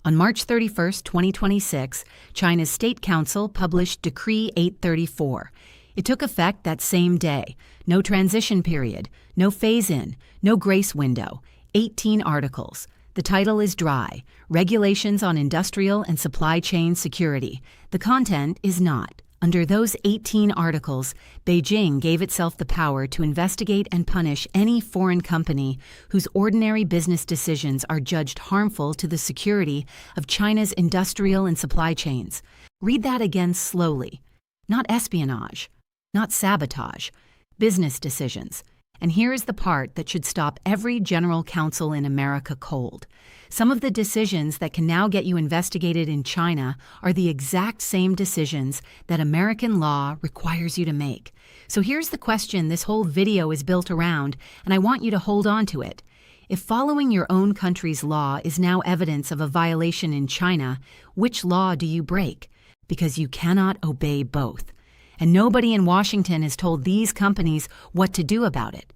On March 31, 2026, China's State Council published Decree 834. It took effect that same day. No transition period, no phase-in, no grace window, 18 articles. The title is dry, Regulations on Industrial and Supply Chain Security. The content is not. Under those 18 articles, Beijing gave itself the power to investigate and punish any foreign company whose ordinary business decisions are judged harmful to the security of China's industrial and supply chains. Read that again slowly. Not espionage, not sabotage, business decisions. And here is the part that should stop every general counsel in America cold. Some of the decisions that can now get you investigated in China are the exact same decisions that American law requires you to make. So here's the question this whole video is built around, and I want you to hold on to it. If following your own country's law is now evidence of a violation in China, which law do you break? Because you cannot obey both. And nobody in Washington has told these companies what to do about it.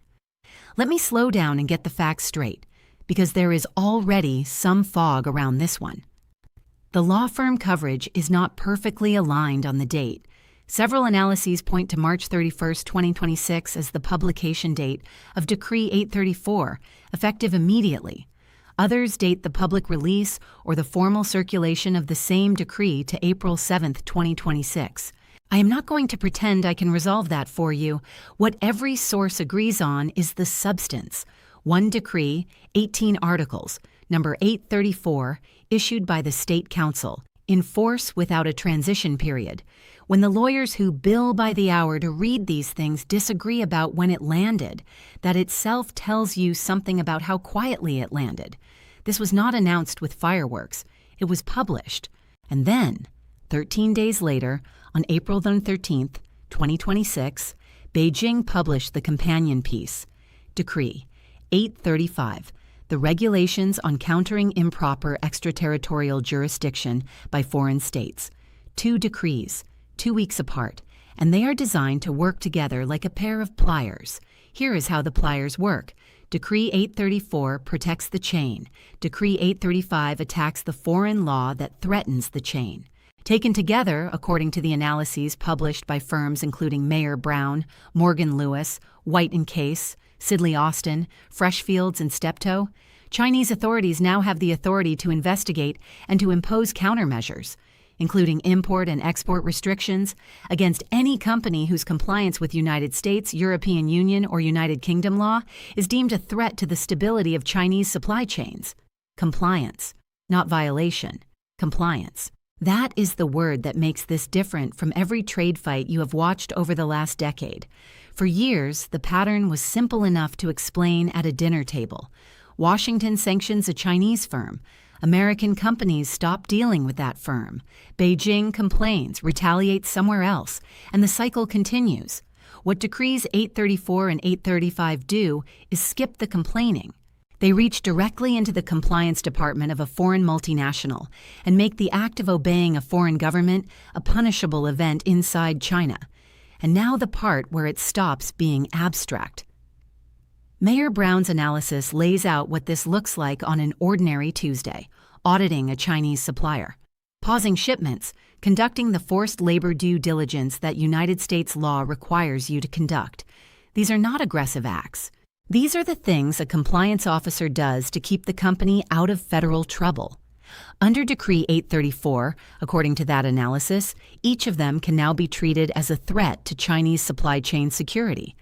Let me slow down and get the facts straight, because there is already some fog around this one. The law firm coverage is not perfectly aligned on the date. Several analyses point to March 31, 2026 as the publication date of Decree 834, effective immediately. Others date the public release or the formal circulation of the same decree to April 7, 2026. I am not going to pretend I can resolve that for you. What every source agrees on is the substance. One decree, 18 articles, number 834, issued by the State Council, in force without a transition period. When the lawyers who bill by the hour to read these things disagree about when it landed, that itself tells you something about how quietly it landed. This was not announced with fireworks. It was published. And then, 13 days later, on April 13, 2026, Beijing published the companion piece, Decree 835, the Regulations on Countering Improper Extraterritorial Jurisdiction by Foreign States. 2 decrees, 2 weeks apart, and they are designed to work together like a pair of pliers. Here is how the pliers work. Decree 834 protects the chain. Decree 835 attacks the foreign law that threatens the chain. Taken together, according to the analyses published by firms including Mayer Brown, Morgan Lewis, White & Case, Sidley Austin, Freshfields, and Steptoe, Chinese authorities now have the authority to investigate and to impose countermeasures, including import and export restrictions, against any company whose compliance with United States, European Union, or United Kingdom law is deemed a threat to the stability of Chinese supply chains. Compliance, not violation. Compliance. That is the word that makes this different from every trade fight you have watched over the last decade. For years, the pattern was simple enough to explain at a dinner table. Washington sanctions a Chinese firm. American companies stop dealing with that firm. Beijing complains, retaliates somewhere else, and the cycle continues. What Decrees 834 and 835 do is skip the complaining. They reach directly into the compliance department of a foreign multinational and make the act of obeying a foreign government a punishable event inside China. And now the part where it stops being abstract. Mayer Brown's analysis lays out what this looks like on an ordinary Tuesday, auditing a Chinese supplier, pausing shipments, conducting the forced labor due diligence that United States law requires you to conduct. These are not aggressive acts. These are the things a compliance officer does to keep the company out of federal trouble. Under Decree 834, according to that analysis, each of them can now be treated as a threat to Chinese supply chain security.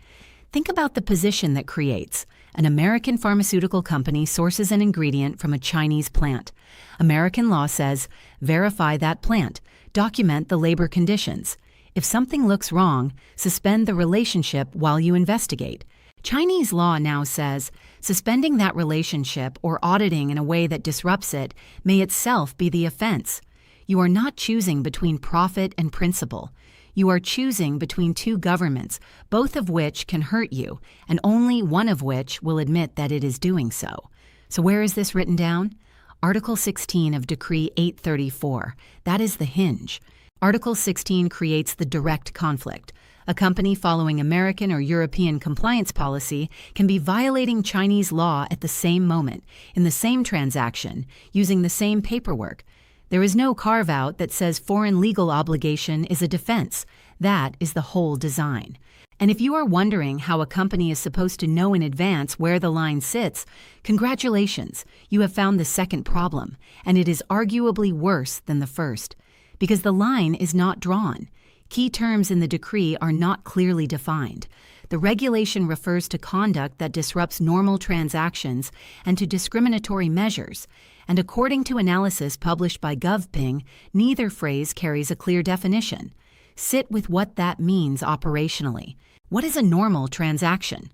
Think about the position that creates. An American pharmaceutical company sources an ingredient from a Chinese plant. American law says, verify that plant, document the labor conditions. If something looks wrong, suspend the relationship while you investigate. Chinese law now says suspending that relationship or auditing in a way that disrupts it may itself be the offense. You are not choosing between profit and principle. You are choosing between two governments, both of which can hurt you, and only one of which will admit that it is doing so. So where is this written down? Article 16 of Decree 834. That is the hinge. Article 16 creates the direct conflict. A company following American or European compliance policy can be violating Chinese law at the same moment, in the same transaction, using the same paperwork. There is no carve-out that says foreign legal obligation is a defense. That is the whole design. And if you are wondering how a company is supposed to know in advance where the line sits, congratulations, you have found the second problem, and it is arguably worse than the first. Because the line is not drawn. Key terms in the decree are not clearly defined. The regulation refers to conduct that disrupts normal transactions and to discriminatory measures, and according to analysis published by GovPing, neither phrase carries a clear definition. Sit with what that means operationally. What is a normal transaction?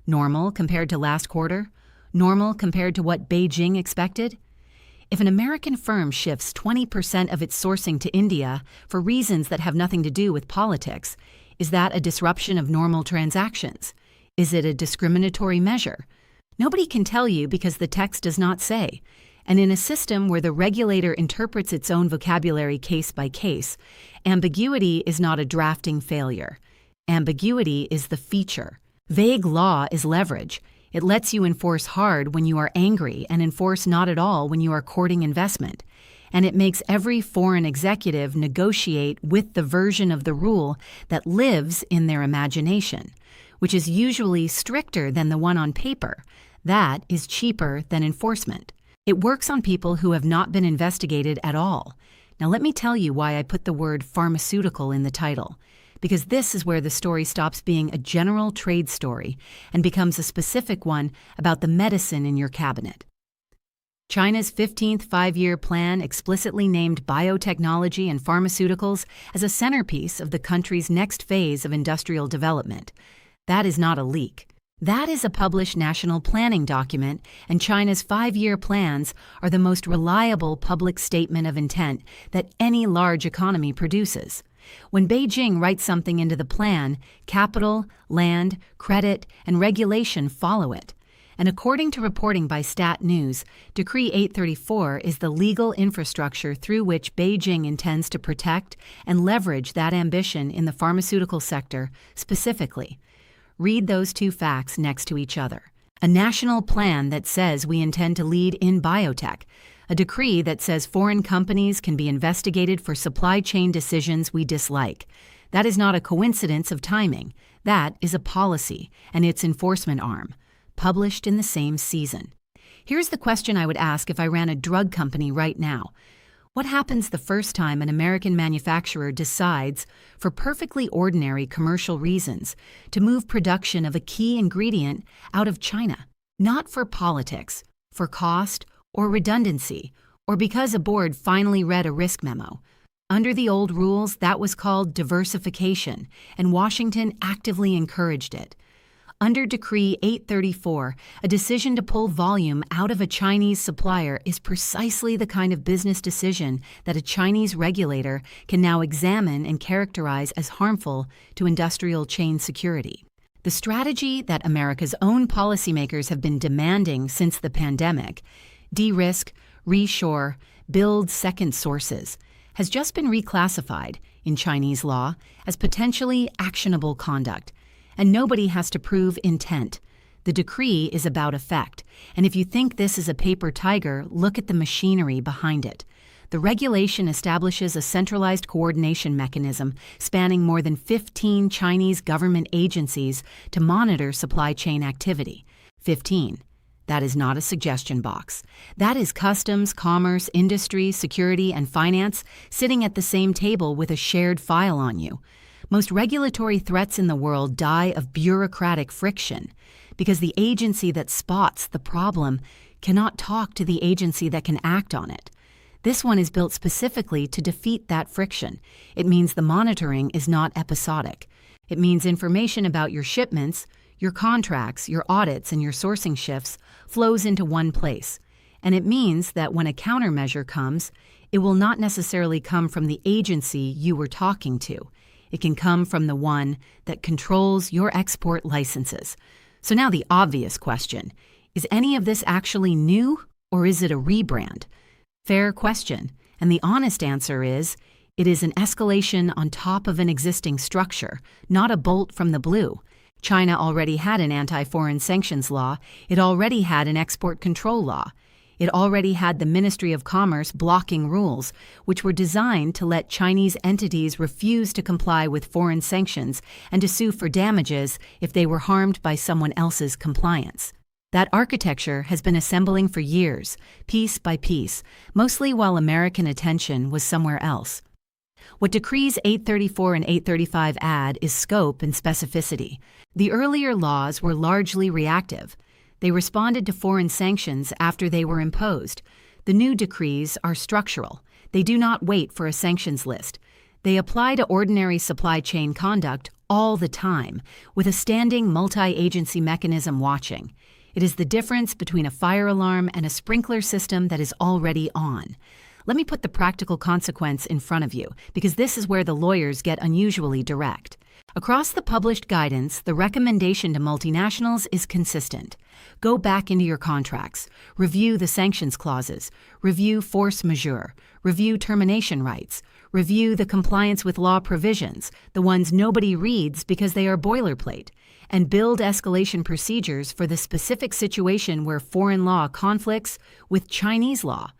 Normal compared to last quarter? Normal compared to what Beijing expected? If an American firm shifts 20% of its sourcing to India for reasons that have nothing to do with politics, is that a disruption of normal transactions? Is it a discriminatory measure? Nobody can tell you because the text does not say. And in a system where the regulator interprets its own vocabulary case by case, ambiguity is not a drafting failure. Ambiguity is the feature. Vague law is leverage. It lets you enforce hard when you are angry and enforce not at all when you are courting investment. And it makes every foreign executive negotiate with the version of the rule that lives in their imagination, which is usually stricter than the one on paper. That is cheaper than enforcement. It works on people who have not been investigated at all. Now let me tell you why I put the word pharmaceutical in the title. Because this is where the story stops being a general trade story and becomes a specific one about the medicine in your cabinet. China's 15th five-year plan explicitly named biotechnology and pharmaceuticals as a centerpiece of the country's next phase of industrial development. That is not a leak. That is a published national planning document, and China's five-year plans are the most reliable public statement of intent that any large economy produces. When Beijing writes something into the plan, capital, land, credit, and regulation follow it. And according to reporting by Stat News, Decree 834 is the legal infrastructure through which Beijing intends to protect and leverage that ambition in the pharmaceutical sector specifically. Read those two facts next to each other. A national plan that says we intend to lead in biotech. A decree that says foreign companies can be investigated for supply chain decisions we dislike. That is not a coincidence of timing. That is a policy and its enforcement arm, published in the same season. Here's the question I would ask if I ran a drug company right now. What happens the first time an American manufacturer decides, for perfectly ordinary commercial reasons, to move production of a key ingredient out of China? Not for politics, for cost, or redundancy, or because a board finally read a risk memo. Under the old rules, that was called diversification, and Washington actively encouraged it. Under Decree 834, a decision to pull volume out of a Chinese supplier is precisely the kind of business decision that a Chinese regulator can now examine and characterize as harmful to industrial chain security. The strategy that America's own policymakers have been demanding since the pandemic, de-risk, reshore, build second sources, has just been reclassified in Chinese law as potentially actionable conduct, and nobody has to prove intent. The decree is about effect, and if you think this is a paper tiger, look at the machinery behind it. The regulation establishes a centralized coordination mechanism spanning more than 15 Chinese government agencies to monitor supply chain activity. 15. That is not a suggestion box. That is customs, commerce, industry, security, and finance sitting at the same table with a shared file on you. Most regulatory threats in the world die of bureaucratic friction because the agency that spots the problem cannot talk to the agency that can act on it. This one is built specifically to defeat that friction. It means the monitoring is not episodic. It means information about your shipments, your contracts, your audits, and your sourcing shifts flows into one place. And it means that when a countermeasure comes, it will not necessarily come from the agency you were talking to. It can come from the one that controls your export licenses. So now the obvious question, is any of this actually new or is it a rebrand? Fair question, and the honest answer is, It is an escalation on top of an existing structure, not a bolt from the blue. China already had an anti-foreign sanctions law. It already had an export control law. It already had the Ministry of Commerce blocking rules, which were designed to let Chinese entities refuse to comply with foreign sanctions and to sue for damages if they were harmed by someone else's compliance. That architecture has been assembling for years, piece by piece, mostly while American attention was somewhere else. What Decrees 834 and 835 add is scope and specificity. The earlier laws were largely reactive. They responded to foreign sanctions after they were imposed. The new decrees are structural. They do not wait for a sanctions list. They apply to ordinary supply chain conduct all the time, with a standing multi-agency mechanism watching. It is the difference between a fire alarm and a sprinkler system that is already on. Let me put the practical consequence in front of you, because this is where the lawyers get unusually direct. Across the published guidance, the recommendation to multinationals is consistent. Go back into your contracts, review the sanctions clauses, review force majeure, review termination rights, review the compliance with law provisions, the ones nobody reads because they are boilerplate, and build escalation procedures for the specific situation where foreign law conflicts with Chinese law.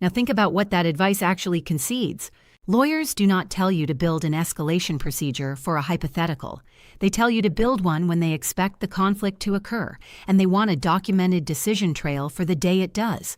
Now think about what that advice actually concedes. Lawyers do not tell you to build an escalation procedure for a hypothetical. They tell you to build one when they expect the conflict to occur, and they want a documented decision trail for the day it does.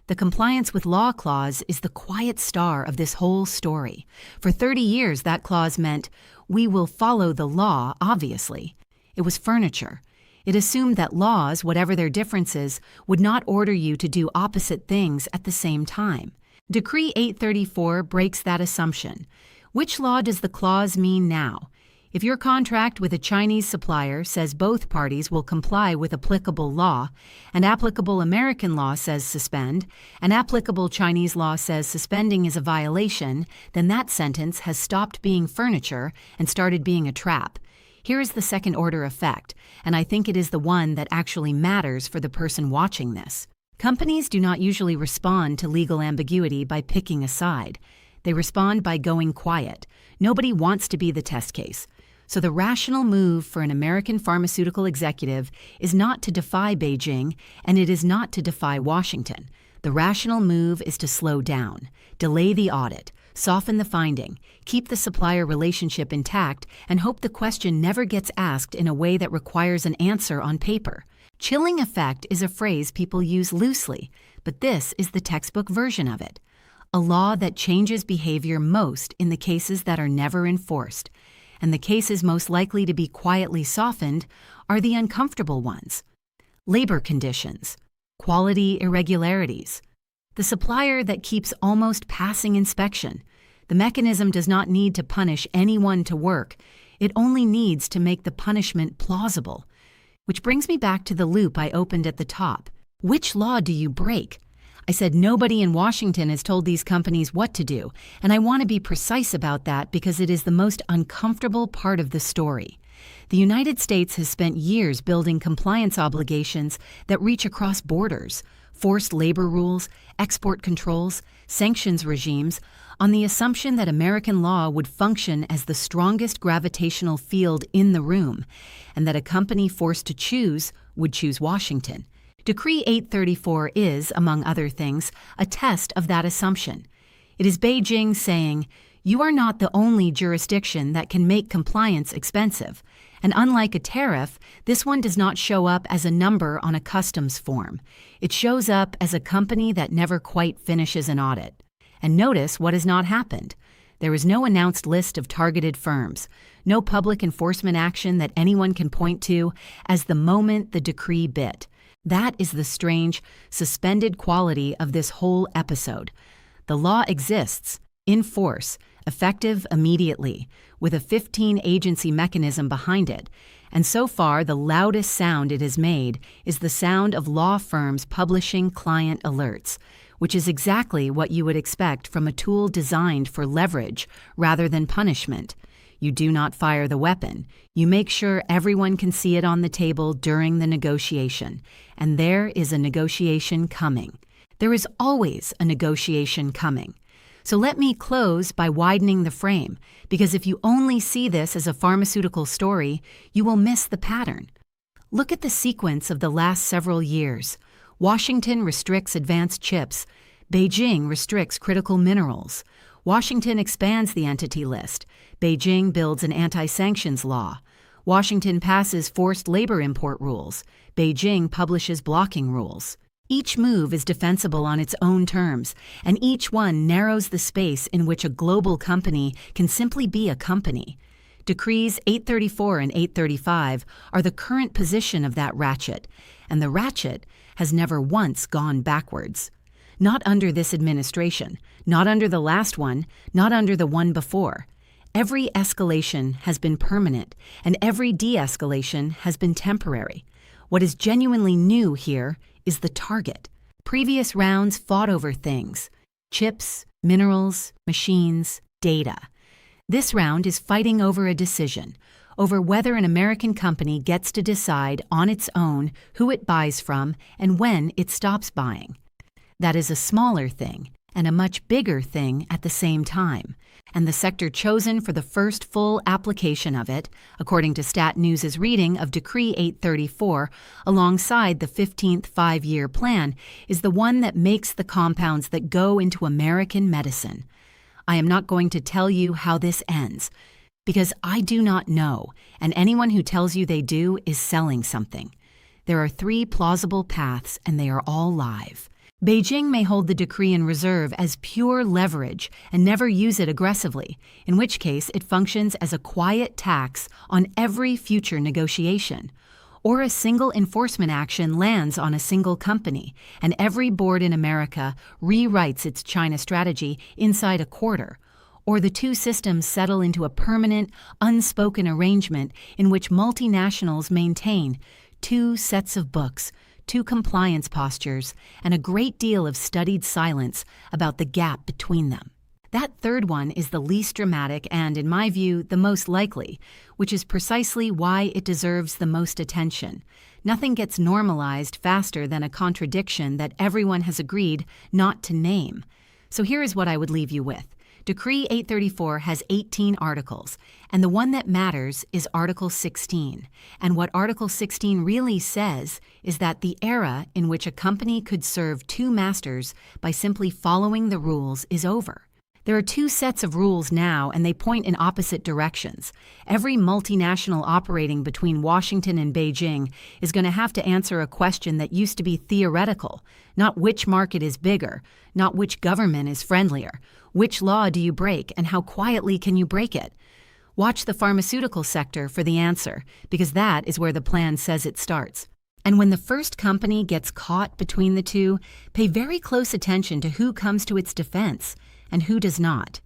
The compliance with law clause is the quiet star of this whole story. For 30 years, that clause meant, we will follow the law, obviously. It was furniture. It assumed that laws, whatever their differences, would not order you to do opposite things at the same time. Decree 834 breaks that assumption. Which law does the clause mean now? If your contract with a Chinese supplier says both parties will comply with applicable law, and applicable American law says suspend, and applicable Chinese law says suspending is a violation, then that sentence has stopped being furniture and started being a trap. Here is the second-order effect, and I think it is the one that actually matters for the person watching this. Companies do not usually respond to legal ambiguity by picking a side. They respond by going quiet. Nobody wants to be the test case. So the rational move for an American pharmaceutical executive is not to defy Beijing, and it is not to defy Washington. The rational move is to slow down, delay the audit, soften the finding, keep the supplier relationship intact, and hope the question never gets asked in a way that requires an answer on paper. Chilling effect is a phrase people use loosely, but this is the textbook version of it. A law that changes behavior most in the cases that are never enforced, and the cases most likely to be quietly softened are the uncomfortable ones. Labor conditions, quality irregularities, the supplier that keeps almost passing inspection. The mechanism does not need to punish anyone to work. It only needs to make the punishment plausible. Which brings me back to the loop I opened at the top. Which law do you break? I said nobody in Washington has told these companies what to do, and I want to be precise about that because it is the most uncomfortable part of the story. The United States has spent years building compliance obligations that reach across borders, forced labor rules, export controls, sanctions regimes, on the assumption that American law would function as the strongest gravitational field in the room, and that a company forced to choose would choose Washington. Decree 834 is, among other things, a test of that assumption. It is Beijing saying, you are not the only jurisdiction that can make compliance expensive, and unlike a tariff, this one does not show up as a number on a customs form. It shows up as a company that never quite finishes an audit. And notice what has not happened. There is no announced list of targeted firms, no public enforcement action that anyone can point to as the moment the decree bit. That is the strange, suspended quality of this whole episode. The law exists, in force, effective immediately, with a 15-agency mechanism behind it, and so far the loudest sound it has made is the sound of law firms publishing client alerts, which is exactly what you would expect from a tool designed for leverage rather than punishment. You do not fire the weapon. You make sure everyone can see it on the table during the negotiation, and there is a negotiation coming. There is always a negotiation coming. So let me close by widening the frame, because if you only see this as a pharmaceutical story, you will miss the pattern. Look at the sequence of the last several years. Washington restricts advanced chips. Beijing restricts critical minerals. Washington expands the entity list. Beijing builds an anti-sanctions law. Washington passes forced labor import rules. Beijing publishes blocking rules. Each move is defensible on its own terms, and each one narrows the space in which a global company can simply be a company. Decrees 834 and 835 are the current position of that ratchet, and the ratchet has never once gone backwards. Not under this administration, not under the last one, not under the one before. Every escalation has been permanent, and every de-escalation has been temporary. What is genuinely new here is the target. Previous rounds fought over things: chips, minerals, machines, data. This round is fighting over a decision, over whether an American company gets to decide on its own who it buys from and when it stops buying. That is a smaller thing and a much bigger thing at the same time, and the sector chosen for the first full application of it, according to Stat News' reading of Decree 834, alongside the 15th five-year plan, is the one that makes the compounds that go into American medicine. I am not going to tell you how this ends, because I do not know, and anyone who tells you they do is selling something. There are 3 plausible paths, and they are all live. Beijing may hold the decree in reserve as pure leverage and never use it aggressively, in which case it functions as a quiet tax on every future negotiation. Or a single enforcement action lands on a single company, and every board in America rewrites its China strategy inside a quarter. Or the 2 systems settle into a permanent, unspoken arrangement in which multinationals maintain 2 sets of books, 2 compliance postures, and a great deal of studied silence about the gap between them. That third one is the least dramatic and, in my view, the most likely, which is precisely why it deserves the most attention. Nothing gets normalized faster than a contradiction that everyone has agreed not to name. So here is what I would leave you with. Decree 834 has 18 articles, and the one that matters is Article 16. And what Article 16 really says is that the era in which a company could serve 2 masters by simply following the rules is over. There are 2 sets of rules now, and they point in opposite directions. Every multinational operating between Washington and Beijing is going to have to answer a question that used to be theoretical, not which market is bigger, not which government is friendlier, which law do you break, and how quietly can you break it? Watch the pharmaceutical sector for the answer, because that is where the plan says it starts. And when the first company gets caught between the 2, pay very close attention to who comes to its defense and who does not.